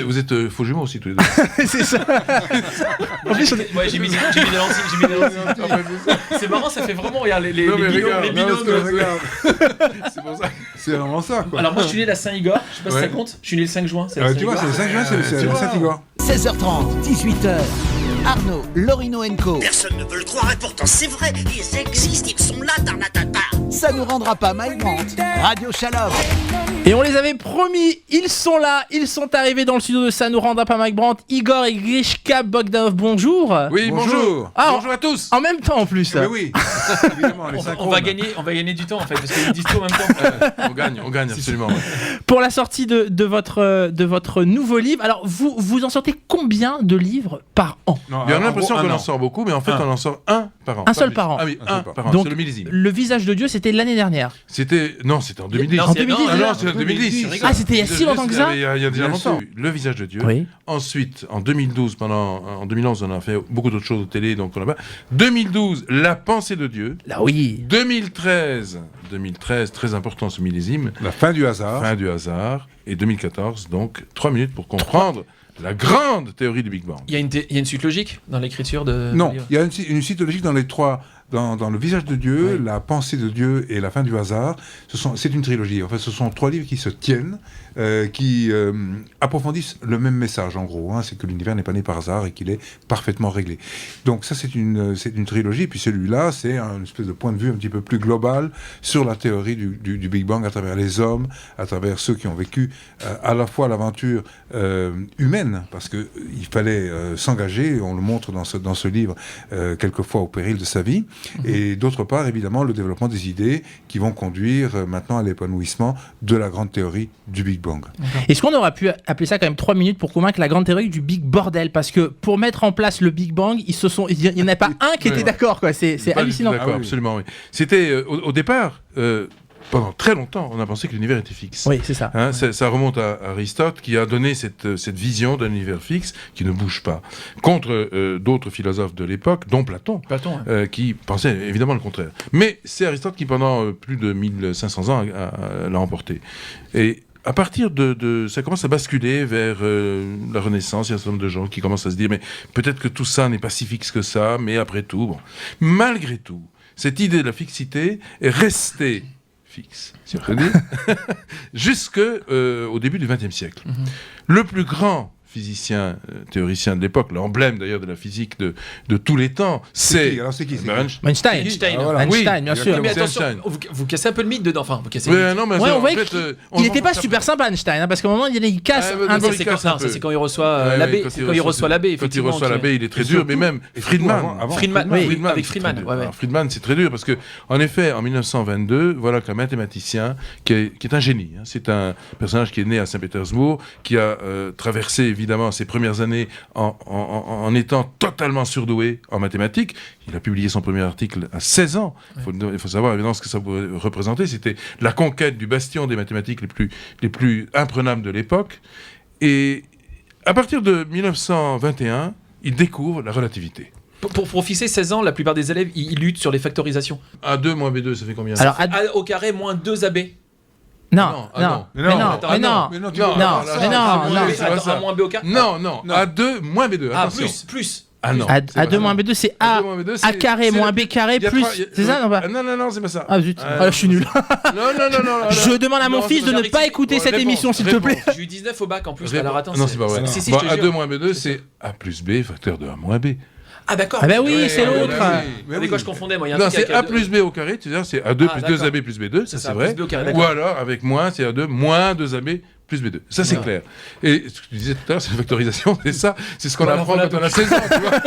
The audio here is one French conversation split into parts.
Vous êtes faux jumeaux aussi tous les deux. C'est ça. En plus, Ouais, j'ai mis des lentilles. C'est marrant, ça fait vraiment, regarde, les binômes. C'est pour ça. C'est vraiment ça, quoi. Alors moi je suis né la Saint-Igor, je sais pas si ça compte, je suis né le 5 juin. Tu vois, c'est le 5 juin, c'est le Saint-Igor. 16h30, 18h. Arnaud, Lorino & Co. Personne ne veut le croire et pourtant c'est vrai, ils existent, ils sont là dans la tata. Ça nous rendra pas Mike Brandt. Radio Shalom. et on les avait promis, ils sont là, ils sont arrivés dans le studio de Ça nous rendra pas Mike Brandt. Igor et Grishka Bogdanov, bonjour. Oui, bonjour. Ah, bonjour à tous. En même temps en plus. Mais oui, évidemment, les On va gagner du temps en fait, parce qu'ils disent tout en même temps. On gagne absolument. Pour la sortie de votre nouveau livre. Alors vous en sortez combien de livres par an? Non, Il y a l'impression en gros, qu'on un en an. sort beaucoup, mais en fait on en sort un par an. Un seul Pas par plus. an. Ah oui, Un seul un par an. Donc, C'est le millésime. Le visage de Dieu, c'était l'année dernière. Non, c'était en 2010. Non, En 2010, Ah déjà. non, c'est en 2010. Ah, c'était il y a si longtemps que ça? Il y a déjà Bien longtemps. sûr. Le visage de Dieu. Oui. Ensuite, en 2012, en 2011, on a fait beaucoup d'autres choses au télé, donc on a pas. 2012, La pensée de Dieu. Là oui. 2013, très important ce millésime, La fin du hasard. fin du hasard. Et 2014, donc 3 minutes pour comprendre la grande théorie du Big Bang. Il y a une suite logique dans l'écriture de. Non, du livre. il y a une suite logique dans les trois. Dans le visage de Dieu, Oui. la pensée de Dieu et la fin du hasard, c'est une trilogie. En fait, ce sont 3 livres qui se tiennent, qui approfondissent le même message, en gros. C'est que l'univers n'est pas né par hasard et qu'il est parfaitement réglé. Donc ça, c'est une trilogie. Puis celui-là, c'est une espèce de point de vue un petit peu plus global sur la théorie du Big Bang à travers les hommes, à travers ceux qui ont vécu à la fois l'aventure humaine, parce qu'il fallait s'engager, on le montre dans ce livre, quelquefois au péril de sa vie, et d'autre part, évidemment, le développement des idées qui vont conduire maintenant à l'épanouissement de la grande théorie du Big Bang. Est-ce qu'on aurait pu appeler ça quand même 3 minutes pour convaincre la grande théorie du Big Bordel? Parce que pour mettre en place le Big Bang, il n'y en a pas un qui était d'accord, quoi. C'est Pas hallucinant. D'accord, Ah oui. absolument, oui. C'était, au départ, pendant très longtemps, on a pensé que l'univers était fixe. Oui, c'est ça. Ça remonte à Aristote qui a donné cette vision d'un univers fixe qui ne bouge pas, contre d'autres philosophes de l'époque, dont Platon, qui pensait évidemment le contraire. Mais c'est Aristote qui, pendant plus de 1500 ans, l'a emporté. Et à partir ça commence à basculer vers la Renaissance. Il y a un certain nombre de gens qui commencent à se dire mais peut-être que tout ça n'est pas si fixe que ça, mais après tout, bon. Malgré tout, cette idée de la fixité est restée fixe, si on peut dire, jusqu'au début du XXe siècle. Le plus grand physicien, théoricien de l'époque, l'emblème d'ailleurs de la physique de tous les temps, c'est Einstein. Einstein, bien sûr. Mais c'est attention, Einstein. vous cassez un peu le mythe dedans. Enfin, vous cassez le mythe. Non, mais Ouais, on en voyait fait, qu'il n'était pas super sympa, Einstein, parce qu'à un moment, il casse un d'abord, des... il casse un peu. C'est quand il reçoit l'abbé. C'est quand il reçoit l'abbé, Quand il effectivement. reçoit l'abbé, il est très Et dur, surtout- mais même et surtout Friedman. avant Friedman, Oui. oui, avec c'est Friedman. très dur. Ouais, ouais. Alors, Friedman, c'est très dur parce que, en effet, en 1922, voilà qu'un mathématicien qui est un génie. C'est un personnage qui est né à Saint-Pétersbourg, qui a traversé évidemment ses premières années en étant totalement surdoué en mathématiques. Il a publié son premier article à 16 ans. Il faut savoir évidemment ce que ça pouvait représenter. C'était la conquête du bastion des mathématiques les plus imprenables de l'époque. Et à partir de 1921, il découvre la relativité. Pour fixer 16 ans, la plupart des élèves, ils luttent sur les factorisations. A2 moins B2, ça fait combien? Alors, A au carré moins 2AB. non, Ah non, non. mais non, Attends, mais non. Mais non, tu Non, vois, non, alors, mais non, ça, non. c'est pas ça. A moins B au carré. Non, A2 moins B2, Ah, attention. plus. Ah non. A2 moins B2, c'est A, A2 moins B2, A carré moins B carré il y a plus... trois- C'est ça, non pas? Non, c'est pas ça. Ah zut, Ah, ah, je suis nul. Non. Je demande à mon Non, fils de c'est ne pas pas ça. écouter Bon, cette réponse, émission, s'il te réponse. plaît. J'ai eu 19 au bac en plus, alors attends. Non, c'est pas vrai. Si, Bon, je te A2 jure. moins B2, c'est A plus B facteur de A moins B. Ah d'accord. Ah bah oui, Ouais, c'est ouais, l'autre. ouais, Mais quoi, je confondais, moi. Il y a un Non, truc c'est avec A plus B au carré, tu veux dire, c'est A2 Ah, plus d'accord. 2AB plus B2, ça ça, c'est vrai. plus B au carré, Ou d'accord. alors, avec moins, c'est A2 moins 2AB plus B2. Ça, c'est Ouais. clair. Et ce que tu disais tout à l'heure, c'est la factorisation, c'est ça, c'est ce qu'on Voilà, apprend voilà, quand on a 16 ans, tu vois.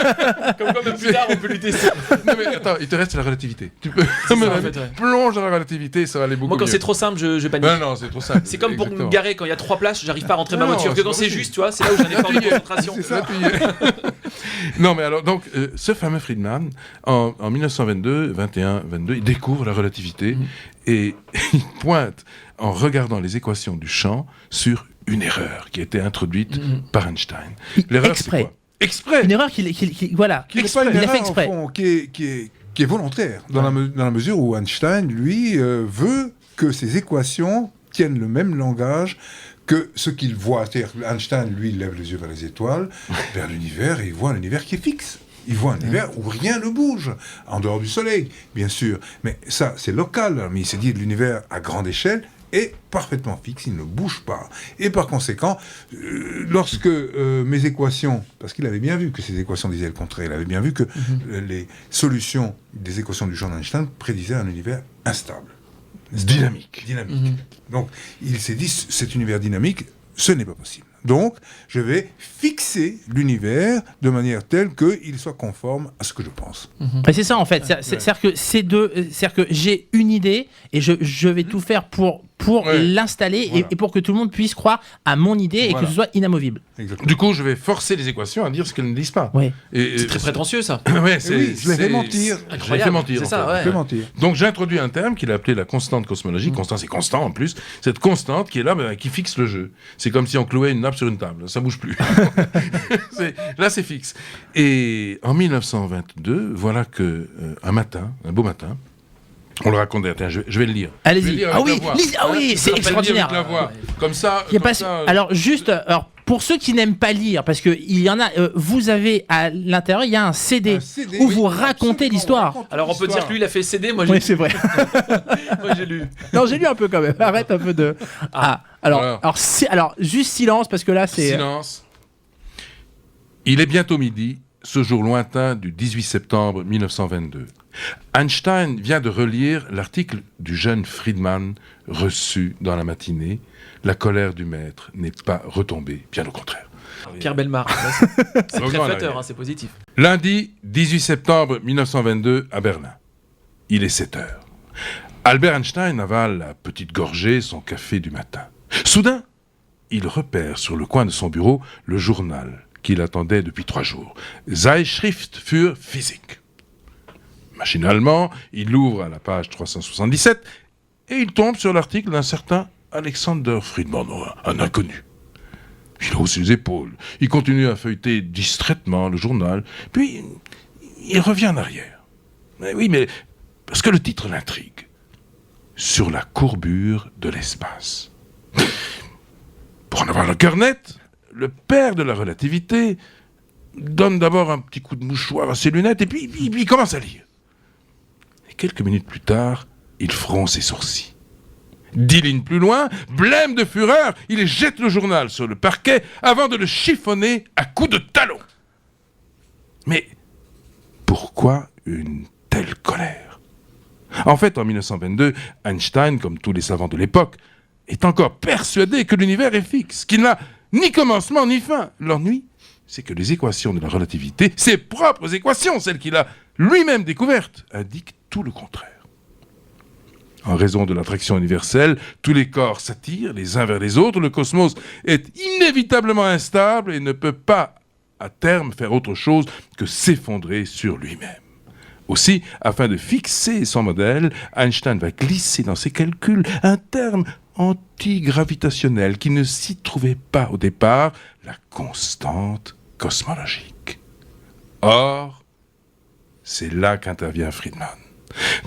Comme quoi, même plus tard, on peut lutter. Non, mais attends, il te reste la relativité. Tu peux ça, en fait, ouais. plonge dans la relativité, ça va aller beaucoup Moi, quand mieux. c'est trop simple, je panique. Non, c'est trop simple. C'est comme pour me Exactement. garer quand il y a 3 places, j'arrive pas à rentrer ma Non, voiture. Que c'est quand pas c'est possible. juste, tu vois, c'est là où j'ai un effort de concentration. C'est ça. Non, mais alors, donc, ce fameux Friedman, en 1922, 21-22, il découvre la relativité et il pointe, en regardant les équations du champ, sur une erreur qui a été introduite par Einstein. L'erreur, c'est Exprès. quoi? Exprès. Une erreur voilà. qui n'est pas une Il l'a fait erreur, exprès. au fond, qui est volontaire, dans la mesure où Einstein, lui, veut que ces équations tiennent le même langage que ce qu'il voit, c'est-à-dire que Einstein, lui, il lève les yeux vers les étoiles, vers l'univers, et il voit un univers qui est fixe. Il voit un univers où rien ne bouge, en dehors du Soleil, bien sûr. Mais ça, c'est local. Mais il s'est dit de l'univers à grande échelle est parfaitement fixe, il ne bouge pas. Et par conséquent, lorsque mes équations, parce qu'il avait bien vu que ces équations disaient le contraire, il avait bien vu que les solutions des équations du champ d'Einstein prédisaient un univers instable. Dynamique. Donc, il s'est dit, cet univers dynamique, ce n'est pas possible. Donc, je vais fixer l'univers de manière telle qu'il soit conforme à ce que je pense. Et c'est ça en fait. C'est-à-dire que c'est-à-dire que j'ai une idée et je vais tout faire pour l'installer et pour que tout le monde puisse croire à mon idée et que ce soit inamovible. Du coup, je vais forcer les équations à dire ce qu'elles ne disent pas. Ouais. C'est très prétentieux ça. Je les fais mentir. Je les fais mentir. C'est ça, ouais. Donc j'ai introduit un terme qu'il a appelé la constante cosmologique. Constante, c'est constant en plus. Cette constante qui est là, qui fixe le jeu. C'est comme si on clouait une nappe sur une table. Ça bouge plus. Là, c'est fixe. Et en 1922, voilà que un beau matin, on le raconte. Tiens, je vais le lire. Allez-y. C'est extraordinaire. Avec la voix. Comme ça. Alors juste, pour ceux qui n'aiment pas lire, parce que il y en a, vous avez à l'intérieur, il y a un CD où vous racontez l'histoire. Alors on peut dire que lui il a fait CD, moi j'ai. Oui, c'est vrai. Moi j'ai lu. Non, j'ai lu un peu quand même. Arrête un peu de. Alors juste silence parce que là c'est. Silence. Il est bientôt midi, ce jour lointain du 18 septembre 1922. Einstein vient de relire l'article du jeune Friedman reçu dans la matinée. La colère du maître n'est pas retombée, bien au contraire. Pierre Bellemare, c'est très flatteur, c'est positif. Lundi 18 septembre 1922 à Berlin. Il est 7 heures. Albert Einstein avale à petite gorgée son café du matin. Soudain, il repère sur le coin de son bureau le journal qu'il attendait depuis 3 jours. Zeitschrift für Physik. Machinalement, il l'ouvre à la page 377 et il tombe sur l'article d'un certain Alexander Friedman, un inconnu. Il hausse les épaules, il continue à feuilleter distraitement le journal, puis il revient en arrière. Mais parce que le titre l'intrigue. Sur la courbure de l'espace. Pour en avoir le cœur net, le père de la relativité donne d'abord un petit coup de mouchoir à ses lunettes et puis il commence à lire. Et quelques minutes plus tard, il fronce ses sourcils. 10 lignes plus loin, blême de fureur, il jette le journal sur le parquet avant de le chiffonner à coups de talon. Mais pourquoi une telle colère ? En fait, en 1922, Einstein, comme tous les savants de l'époque, est encore persuadé que l'univers est fixe, qu'il n'a ni commencement ni fin. L'ennui, c'est que les équations de la relativité, ses propres équations, celles qu'il a lui-même découvertes, indiquent tout le contraire. En raison de l'attraction universelle, tous les corps s'attirent les uns vers les autres, le cosmos est inévitablement instable et ne peut pas, à terme, faire autre chose que s'effondrer sur lui-même. Aussi, afin de fixer son modèle, Einstein va glisser dans ses calculs un terme antigravitationnel qui ne s'y trouvait pas au départ, la constante cosmologique. Or, c'est là qu'intervient Friedman.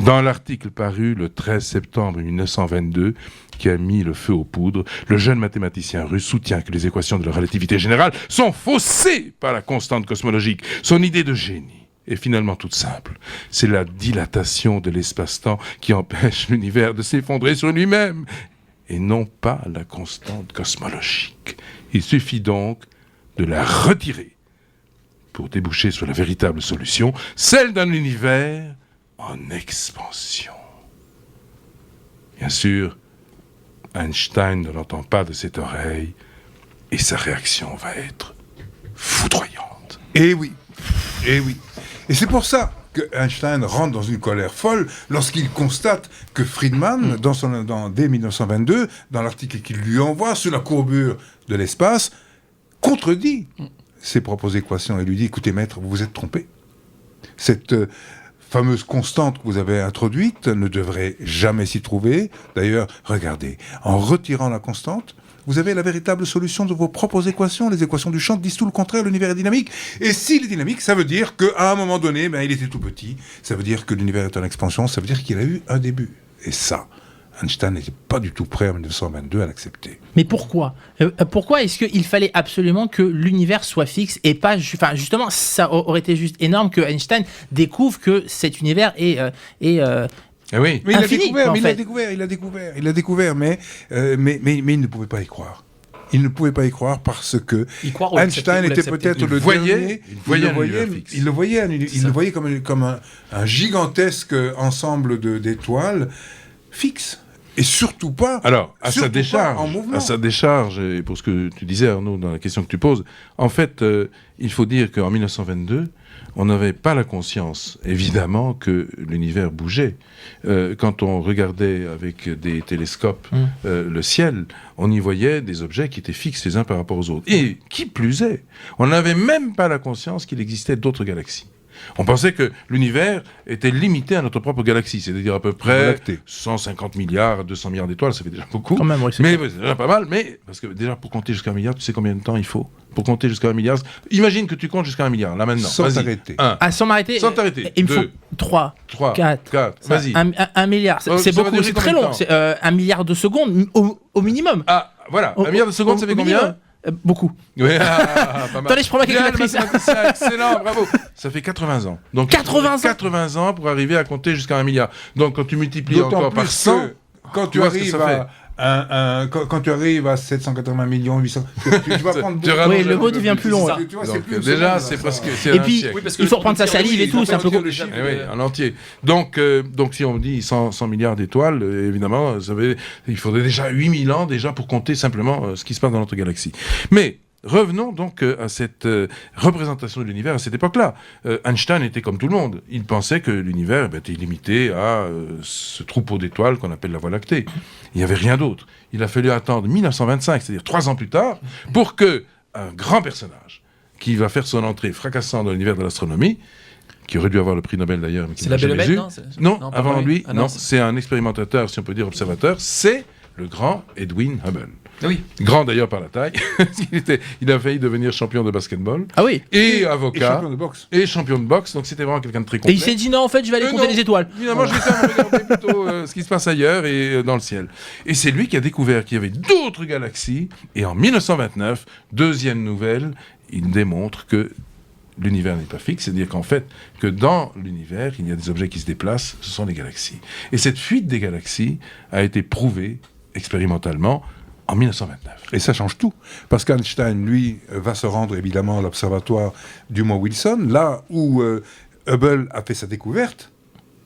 Dans l'article paru le 13 septembre 1922, qui a mis le feu aux poudres, le jeune mathématicien russe soutient que les équations de la relativité générale sont faussées par la constante cosmologique. Son idée de génie est finalement toute simple. C'est la dilatation de l'espace-temps qui empêche l'univers de s'effondrer sur lui-même, et non pas la constante cosmologique. Il suffit donc de la retirer pour déboucher sur la véritable solution, celle d'un univers en expansion. Bien sûr, Einstein ne l'entend pas de cette oreille et sa réaction va être foudroyante. Eh oui. Et c'est pour ça que Einstein rentre dans une colère folle lorsqu'il constate que Friedman, dès 1922, dans l'article qu'il lui envoie sur la courbure de l'espace, contredit ses propres équations et lui dit « Écoutez, maître, vous vous êtes trompé. Cette fameuse constante que vous avez introduite ne devrait jamais s'y trouver. D'ailleurs, regardez, en retirant la constante, vous avez la véritable solution de vos propres équations. Les équations du champ disent tout le contraire, l'univers est dynamique. Et s'il est dynamique, ça veut dire qu'à un moment donné, il était tout petit. Ça veut dire que l'univers est en expansion, ça veut dire qu'il a eu un début. Et ça, Einstein n'était pas du tout prêt en 1922 à l'accepter. Mais pourquoi pourquoi est-ce qu'il fallait absolument que l'univers soit fixe et pas... Enfin, justement, ça aurait été juste énorme que Einstein découvre que cet univers est oui. Mais infini, il l'a découvert, mais il ne pouvait pas y croire. Il ne pouvait pas y croire parce que Einstein était peut-être le dernier. Il le voyait comme un gigantesque ensemble d'étoiles fixes. Et surtout pas, alors, à sa décharge, et pour ce que tu disais, Arnaud, dans la question que tu poses, en fait, il faut dire qu'en 1922, on n'avait pas la conscience, évidemment, que l'univers bougeait. Quand on regardait avec des télescopes le ciel, on y voyait des objets qui étaient fixes les uns par rapport aux autres. Et qui plus est, on n'avait même pas la conscience qu'il existait d'autres galaxies. On pensait que l'univers était limité à notre propre galaxie, c'est-à-dire à peu près 150 milliards, 200 milliards d'étoiles, ça fait déjà beaucoup. Quand même, oui, c'est déjà pas mal, mais parce que déjà pour compter jusqu'à 1 milliard, tu sais combien de temps il faut pour compter jusqu'à 1 milliard. Imagine que tu comptes jusqu'à 1 milliard, là maintenant. Sans t'arrêter. Sans m'arrêêter. Sans t'arrêter. Il me faut 3, 4, vas-y. 1 milliard. C'est beaucoup, c'est très long. C'est 1 milliard de secondes au minimum. Ah, voilà. 1 milliard de secondes, ça fait combien ? Beaucoup. Oui, pas mal. Attendez, je prends ma calculatrice. Excellent, bravo. Ça fait 80 ans. Donc 80 ans pour arriver à compter jusqu'à 1 milliard. Donc quand tu multiplies encore par 100, quand tu arrives quand tu arrives à 780 millions, 800, tu vas prendre beaucoup. Oui, le mot devient plus long. Déjà, c'est presque. Et puis, il faut reprendre sa salive et tout, c'est un peu compliqué. Oui, en entier. Donc, si on dit 100 milliards d'étoiles, évidemment, il faudrait déjà 8000 ans déjà pour compter simplement ce qui se passe dans notre galaxie. Mais revenons donc à cette représentation de l'univers à cette époque-là. Einstein était comme tout le monde. Il pensait que l'univers était limité à ce troupeau d'étoiles qu'on appelle la Voie lactée. Il n'y avait rien d'autre. Il a fallu attendre 1925, c'est-à-dire 3 ans plus tard, pour que un grand personnage qui va faire son entrée fracassante dans l'univers de l'astronomie, qui aurait dû avoir le prix Nobel d'ailleurs, mais qui n'a jamais eu. Non, avant lui, non, c'est un expérimentateur, si on peut dire observateur, c'est le grand Edwin Hubble. Oui. Grand d'ailleurs par la taille. Il a failli devenir champion de basketball. Ah oui. Et avocat. Et champion de boxe. Et champion de boxe. Donc c'était vraiment quelqu'un de très complet. Et il s'est dit non, en fait, je vais aller compter les étoiles. Finalement, je vais quand même regarder plutôt ce qui se passe ailleurs et dans le ciel. Et c'est lui qui a découvert qu'il y avait d'autres galaxies. Et en 1929, deuxième nouvelle, il démontre que l'univers n'est pas fixe, c'est-à-dire qu'en fait, que dans l'univers, il y a des objets qui se déplacent, ce sont les galaxies. Et cette fuite des galaxies a été prouvée expérimentalement en 1929. Et ça change tout, parce qu'Einstein, lui, va se rendre évidemment à l'observatoire du mont Wilson, là où Hubble a fait sa découverte,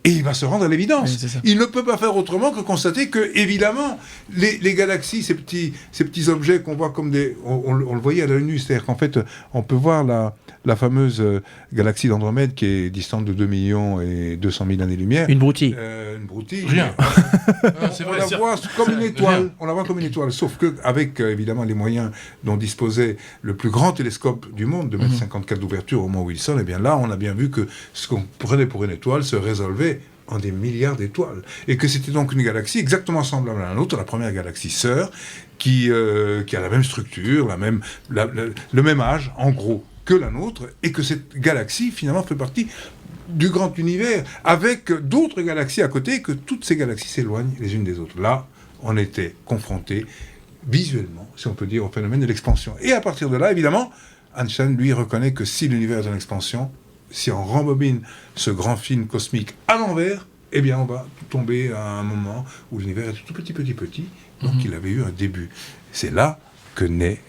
et il va se rendre à l'évidence. Oui, il ne peut pas faire autrement que constater que, évidemment, les galaxies, ces petits objets qu'on voit comme des... On le voyait à l'œil nu, c'est-à-dire qu'en fait, on peut voir la fameuse galaxie d'Andromède qui est distante de 2 millions et 200 000 années-lumière. Une broutille. Une broutille. Rien. On la voit comme une étoile. On la voit comme une étoile. Sauf qu'avec, évidemment, les moyens dont disposait le plus grand télescope du monde, de 1,54 m d'ouverture au mont Wilson, eh bien là, on a bien vu que ce qu'on prenait pour une étoile se résolvait en des milliards d'étoiles. Et que c'était donc une galaxie exactement semblable à la nôtre, la première galaxie sœur, qui a la même structure, le même âge, en gros, que la nôtre, et que cette galaxie, finalement, fait partie du grand univers, avec d'autres galaxies à côté, et que toutes ces galaxies s'éloignent les unes des autres. Là, on était confrontés visuellement, si on peut dire, au phénomène de l'expansion. Et à partir de là, évidemment, Einstein, lui, reconnaît que si l'univers est en expansion, si on rembobine ce grand film cosmique à l'envers, eh bien, on va tomber à un moment où l'univers est tout petit. Donc, il avait eu un début. C'est là que naît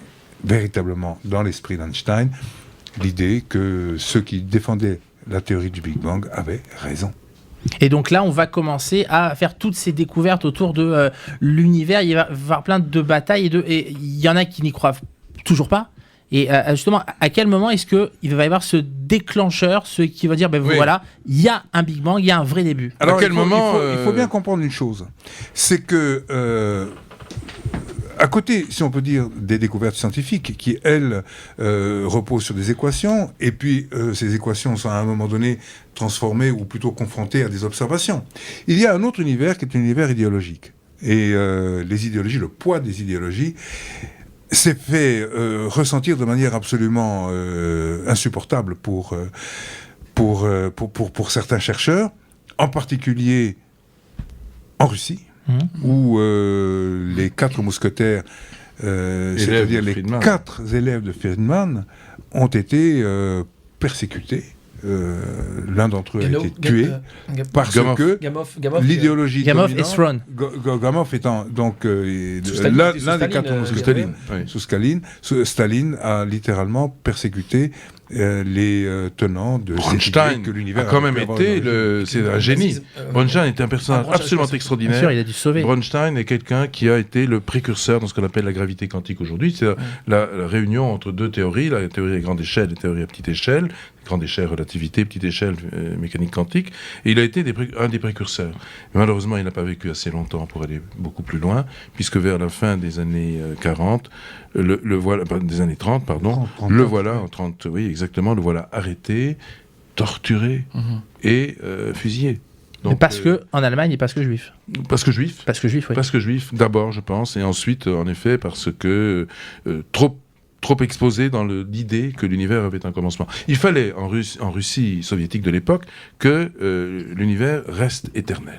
véritablement, dans l'esprit d'Einstein, l'idée que ceux qui défendaient la théorie du Big Bang avaient raison. Et donc là, on va commencer à faire toutes ces découvertes autour de l'univers. Il va y avoir plein de batailles et il y en a qui n'y croient toujours pas. Et justement, à quel moment est-ce qu'il va y avoir ce déclencheur, ce qui va dire, voilà, il y a un Big Bang, il y a un vrai début. Alors, il faut bien comprendre une chose. C'est que... à côté, si on peut dire, des découvertes scientifiques qui, elles, reposent sur des équations, et puis ces équations sont à un moment donné transformées ou plutôt confrontées à des observations. Il y a un autre univers qui est un univers idéologique. Et les idéologies, le poids des idéologies, s'est fait ressentir de manière absolument insupportable pour certains chercheurs, en particulier en Russie. où les 4 mousquetaires, c'est-à-dire les 4 élèves de Friedman, ont été persécutés. L'un d'entre eux a été tué parce que l'idéologie dominante, Gamow étant donc l'un des 4 mousquetaires sous Staline a littéralement persécuté les tenants de Bronstein que l'univers a quand même été c'est un génie. Bronstein était un personnage absolument extraordinaire. Bien sûr, il a dû sauver. Bronstein est quelqu'un qui a été le précurseur dans ce qu'on appelle la gravité quantique aujourd'hui. C'est la réunion entre 2 théories, la théorie à grande échelle et la théorie à petite échelle. Grande échelle, relativité, petite échelle, mécanique quantique. Et il a été un des précurseurs. Mais malheureusement, il n'a pas vécu assez longtemps pour aller beaucoup plus loin, puisque vers la fin des années 40, des années 30, pardon, 30, le voilà, en 30, oui, exactement, le voilà arrêté, torturé et fusillé. Donc, parce que en Allemagne et parce que juif. Parce que juif. Parce que juif, oui. Parce que juif, d'abord, je pense, et ensuite, en effet, parce que trop exposé dans l'idée que l'univers avait un commencement. Il fallait, en Russie soviétique de l'époque, que l'univers reste éternel.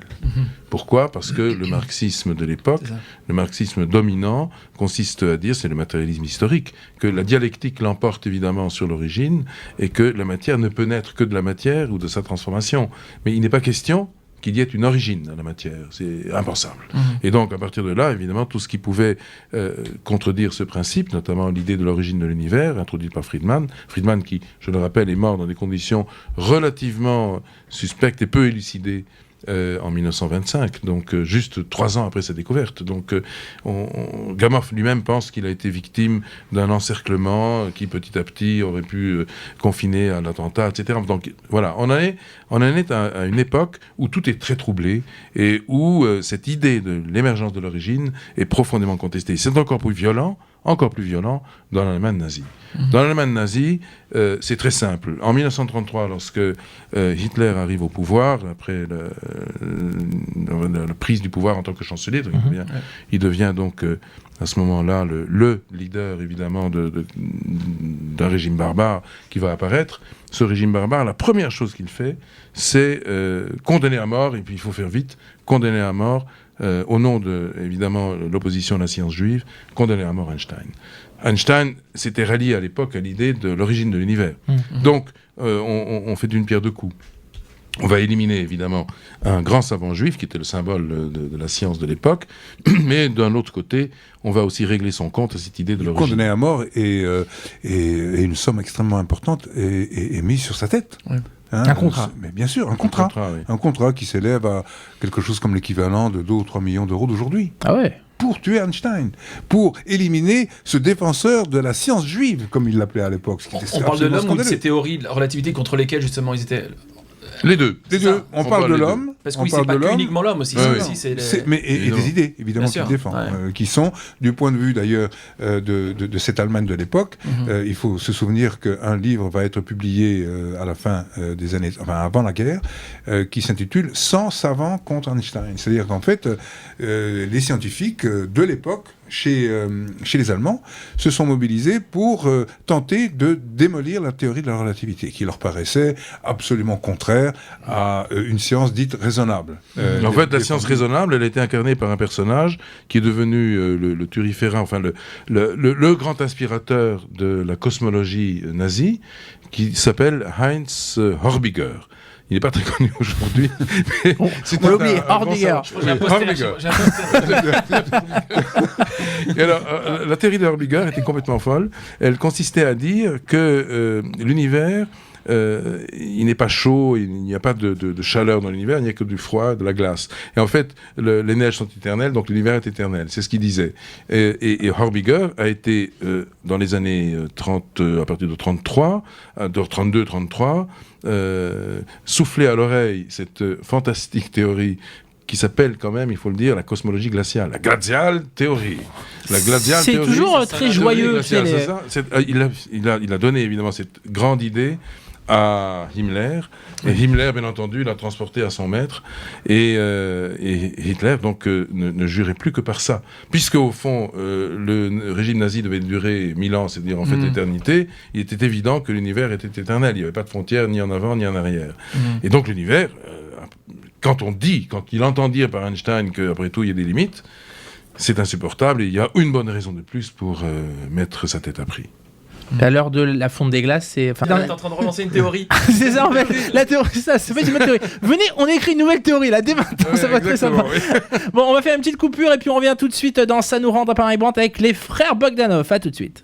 Pourquoi ? Parce que le marxisme de l'époque, le marxisme dominant, consiste à dire, c'est le matérialisme historique, que la dialectique l'emporte évidemment sur l'origine, et que la matière ne peut naître que de la matière ou de sa transformation. Mais il n'est pas question qu'il y ait une origine à la matière. C'est impensable. Et donc, à partir de là, évidemment, tout ce qui pouvait contredire ce principe, notamment l'idée de l'origine de l'univers, introduite par Friedman qui, je le rappelle, est mort dans des conditions relativement suspectes et peu élucidées en 1925, donc juste 3 ans après sa découverte. Donc Gamow lui-même pense qu'il a été victime d'un encerclement qui petit à petit aurait pu confiner à l'attentat, etc. Donc voilà, on en est à une époque où tout est très troublé et où cette idée de l'émergence de l'origine est profondément contestée. C'est encore plus violent dans l'Allemagne nazie. Dans l'Allemagne nazie, c'est très simple. En 1933, lorsque Hitler arrive au pouvoir, après la prise du pouvoir en tant que chancelier, il devient donc à ce moment-là le leader évidemment d'un régime barbare qui va apparaître. Ce régime barbare, la première chose qu'il fait, c'est condamner à mort, et puis il faut faire vite, condamner à mort au nom de, évidemment, l'opposition à la science juive, condamné à mort Einstein. Einstein s'était rallié à l'époque à l'idée de l'origine de l'univers. Donc, on fait d'une pierre deux coups. On va éliminer, évidemment, un grand savant juif qui était le symbole de la science de l'époque, mais d'un autre côté, on va aussi régler son compte à cette idée de l'origine. Condamné à mort et une somme extrêmement importante est mise sur sa tête. Oui. Un contrat. Mais bien sûr, un contrat. Un contrat qui s'élève à quelque chose comme l'équivalent de 2 ou 3 millions d'euros d'aujourd'hui. Ah ouais. Pour tuer Einstein, pour éliminer ce défenseur de la science juive, comme il l'appelait à l'époque. On parle de l'homme ou de ces théories de la relativité contre lesquelles justement ils étaient... Les deux. On parle de l'homme. Parce que oui, c'est pas uniquement l'homme aussi. Et des idées, évidemment, qu'il défend. Qui sont, du point de vue d'ailleurs de cette Allemagne de l'époque, il faut se souvenir qu'un livre va être publié à la fin des années, enfin avant la guerre, qui s'intitule « 100 savants contre Einstein ». C'est-à-dire qu'en fait, les scientifiques de l'époque, chez les Allemands, se sont mobilisés pour tenter de démolir la théorie de la relativité, qui leur paraissait absolument contraire à une science dite raisonnable. En fait, la science raisonnable, elle a été incarnée par un personnage qui est devenu le turiférin, enfin le grand inspirateur de la cosmologie nazie, qui s'appelle Heinz Horbiger. Il n'est pas très connu aujourd'hui. On l'a oublié, Horbiger. Et alors, la théorie de Horbiger était complètement folle. Elle consistait à dire que l'univers, il n'est pas chaud, il n'y a pas de chaleur dans l'univers, il n'y a que du froid, de la glace. Et en fait, les neiges sont éternelles, donc l'univers est éternel. C'est ce qu'il disait. Et Horbiger a été, dans les années 30, à partir de 33, de 32, 33, soufflé à l'oreille cette fantastique théorie qui s'appelle quand même, il faut le dire, la cosmologie glaciale, la glacial théorie. La glacial c'est théorie, toujours très joyeux. Glaciale, il a donné évidemment cette grande idée à Himmler, et Himmler, bien entendu, l'a transporté à son maître, et Hitler, donc, ne jurait plus que par ça. Puisque, au fond, le régime nazi devait durer 1000 ans, c'est-à-dire, en fait, l'éternité, il était évident que l'univers était éternel. Il n'y avait pas de frontières, ni en avant, ni en arrière. Et donc, l'univers... quand il entend dire par Einstein qu'après tout il y a des limites, c'est insupportable et il y a une bonne raison de plus pour mettre sa tête à prix. À l'heure de la fonte des glaces, c'est. T'es en train de relancer une théorie. C'est ça en fait. La théorie, c'est pas une nouvelle théorie. Venez, on écrit une nouvelle théorie là dès maintenant. Ça va être très sympa. Oui. Bon, on va faire une petite coupure et puis on revient tout de suite dans Ça nous rend à Paris Brand avec les frères Bogdanov. À tout de suite.